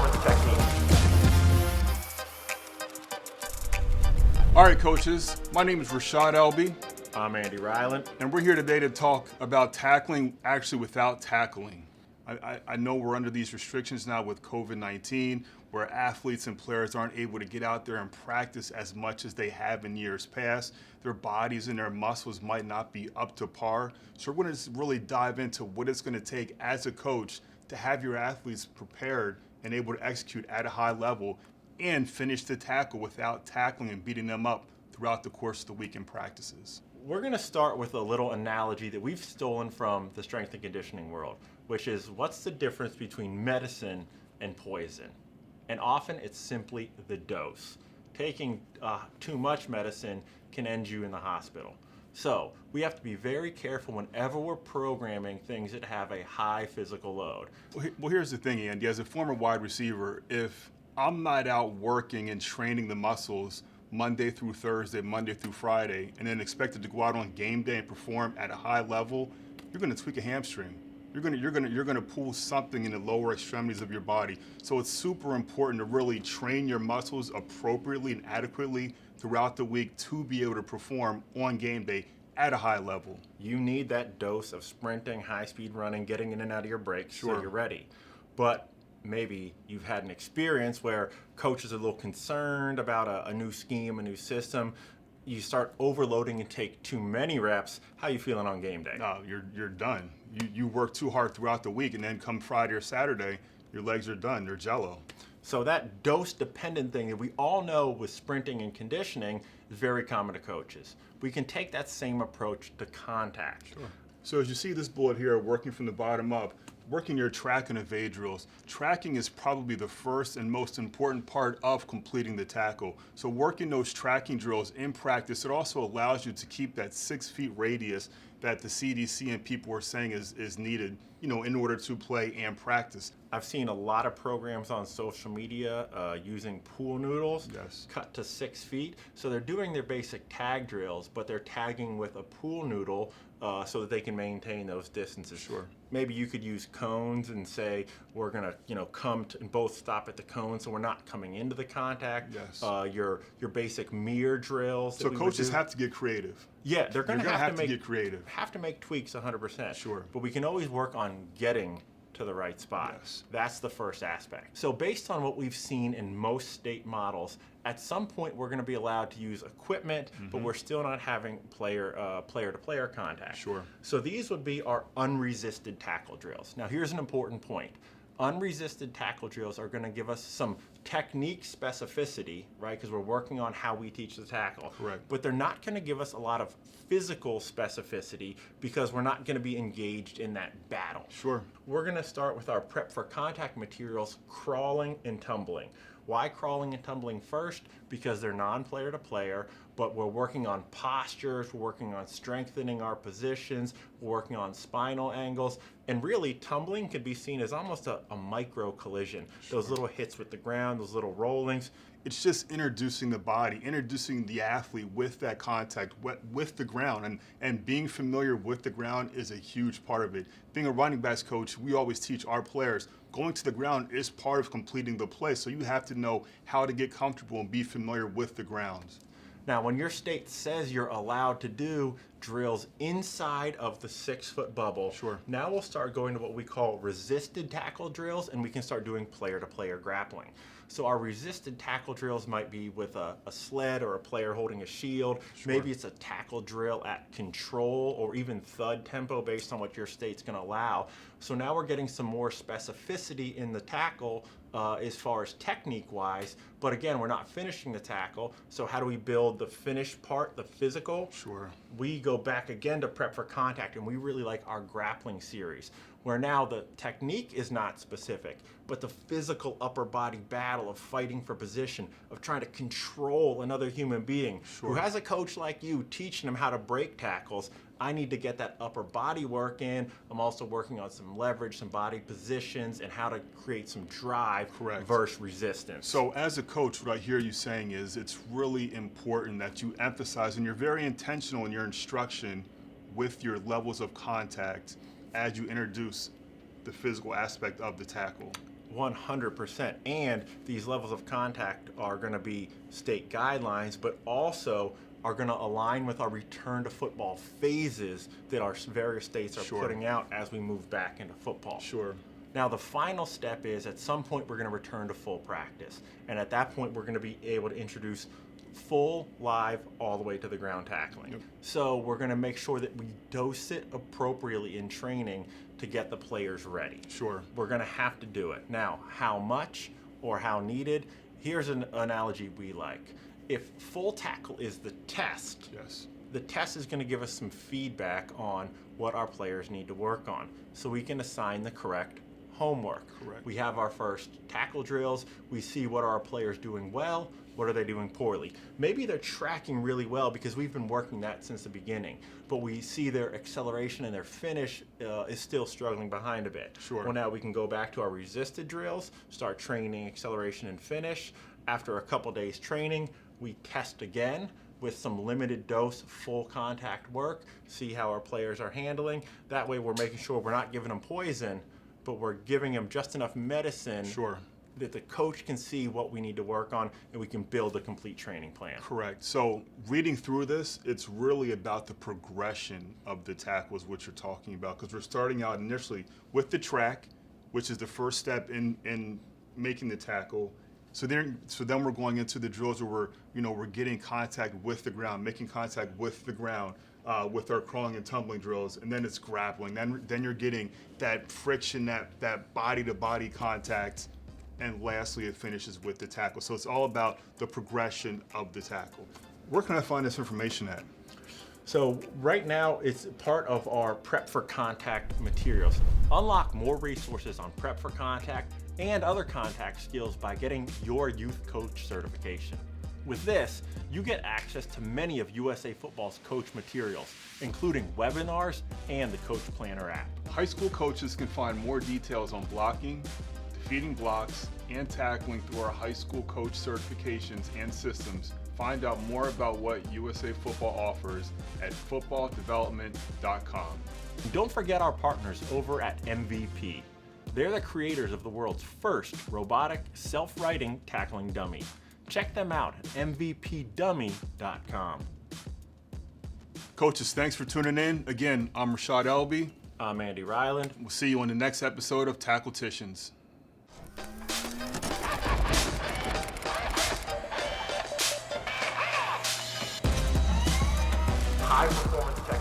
performance techniques. All right, coaches, my name is Rashad Elby, I'm Andy Ryland. and we're here today to talk about tackling actually without tackling. I know we're under these restrictions now with COVID-19, where athletes and players aren't able to get out there and practice as much as they have in years past. Their bodies and their muscles might not be up to par. So we're going to really dive into what it's going to take as a coach to have your athletes prepared and able to execute at a high level and finish the tackle without tackling and beating them up throughout the course of the week in practices. We're going to start with a little analogy that we've stolen from the strength and conditioning world, which is what's the difference between medicine and poison? And often it's simply the dose. Taking too much medicine can end you in the hospital. So we have to be very careful whenever we're programming things that have a high physical load. Well, here's the thing, Andy. As a former wide receiver, if I'm not out working and training the muscles Monday through Thursday, Monday through Friday, and then expected to go out on game day and perform at a high level, you're going to tweak a hamstring. You're going to pull something in the lower extremities of your body. So it's super important to really train your muscles appropriately and adequately throughout the week to be able to perform on game day at a high level. You need that dose of sprinting, high-speed running, getting in and out of your breaks so Sure. you're ready. But maybe you've had an experience where coaches are a little concerned about a new scheme, a new system. You start overloading and take too many reps. How are you feeling on game day? No, you're done. You work too hard throughout the week, and then come Friday or Saturday, your legs are done. They're jello. So that dose-dependent thing that we all know with sprinting and conditioning is very common to coaches. We can take that same approach to contact. Sure. So as you see this bullet here, working from the bottom up, working your track and evade drills. Tracking is probably the first and most important part of completing the tackle. So working those tracking drills in practice, it also allows you to keep that 6 feet radius that the CDC and people are saying is needed, in order to play and practice. I've seen a lot of programs on social media using pool noodles, Yes. cut to 6 feet. So they're doing their basic tag drills, but they're tagging with a pool noodle so that they can maintain those distances. Sure. Maybe you could use cones and say we're gonna, come to and both stop at the cone, so we're not coming into the contact. Yes. Your basic mirror drills. So coaches have to get creative. Yeah, they're going to have to get creative. Have to make tweaks 100%. Sure. But we can always work on getting to the right spot. Yes. That's the first aspect. So based on what we've seen in most state models, at some point we're going to be allowed to use equipment, but we're still not having player-to-player contact. Sure. So these would be our unresisted tackle drills. Now here's an important point. Unresisted tackle drills are going to give us some technique specificity, right? Because we're working on how we teach the tackle. Correct. But they're not going to give us a lot of physical specificity because we're not going to be engaged in that battle. Sure. We're going to start with our prep for contact materials, crawling and tumbling. Why crawling and tumbling first? Because they're non-player to player, but we're working on postures, we're working on strengthening our positions, we're working on spinal angles, and really tumbling could be seen as almost a micro collision. Sure. Those little hits with the ground, those little rollings. It's just introducing the body, introducing the athlete with that contact, with the ground, and being familiar with the ground is a huge part of it. Being a running backs coach, we always teach our players, going to the ground is part of completing the play, so you have to know how to get comfortable and be familiar with the grounds. Now, when your state says you're allowed to do drills inside of the 6-foot bubble, Sure. Now we'll start going to what we call resisted tackle drills, and we can start doing player-to-player grappling. So our resisted tackle drills might be with a sled or a player holding a shield. Sure. Maybe it's a tackle drill at control or even thud tempo based on what your state's going to allow. So now we're getting some more specificity in the tackle as far as technique-wise. But again, we're not finishing the tackle. So how do we build the finished part, the physical? Sure. We go back again to prep for contact, and we really like our grappling series, where now the technique is not specific, but the physical upper body battle of fighting for position, of trying to control another human being Sure. who has a coach like you teaching them how to break tackles. I need to get that upper body work in. I'm also working on some leverage, some body positions, and how to create some drive Correct. versus resistance. So as a coach, what I hear you saying is it's really important that you emphasize, and you're very intentional in your instruction with your levels of contact as you introduce the physical aspect of the tackle. 100%. And these levels of contact are going to be state guidelines, but also are going to align with our return to football phases that our various states are putting out as we move back into football. Sure. Now, the final step is at some point we're going to return to full practice. And at that point, we're going to be able to introduce full live all the way to the ground tackling. Yep. So we're going to make sure that we dose it appropriately in training to get the players ready. Sure. We're going to have to do it. Now, how much or how needed? Here's an analogy we like. If full tackle is the test, Yes. the test is going to give us some feedback on what our players need to work on so we can assign the correct homework. Correct. We have our first tackle drills. We see what are our players doing well, what are they doing poorly. Maybe they're tracking really well because we've been working that since the beginning, but we see their acceleration and their finish is still struggling behind a bit. Sure. Well, now we can go back to our resisted drills, start training acceleration and finish. After a couple days training, we test again with some limited dose full contact work, see how our players are handling. That way we're making sure we're not giving them poison, but we're giving them just enough medicine Sure. that the coach can see what we need to work on and we can build a complete training plan. Correct. So reading through this, it's really about the progression of the tackles, which you're talking about, because we're starting out initially with the track, which is the first step in making the tackle. So then we're going into the drills where we're getting contact with the ground, making contact with the ground with our crawling and tumbling drills, and then it's grappling. Then you're getting that friction, that body-to-body contact, and lastly it finishes with the tackle. So it's all about the progression of the tackle. Where can I find this information at? So right now it's part of our Prep for Contact materials. Unlock more resources on Prep for Contact and other contact skills by getting your youth coach certification. With this, you get access to many of USA Football's coach materials, including webinars and the Coach Planner app. High school coaches can find more details on blocking, defeating blocks, and tackling through our high school coach certifications and systems. Find out more about what USA Football offers at footballdevelopment.com. And don't forget our partners over at MVP. They're the creators of the world's first robotic, self-righting tackling dummy. Check them out at mvpdummy.com. Coaches, thanks for tuning in. Again, I'm Rashad Elby. I'm Andy Ryland. We'll see you on the next episode of Tackleticians. High performance technology.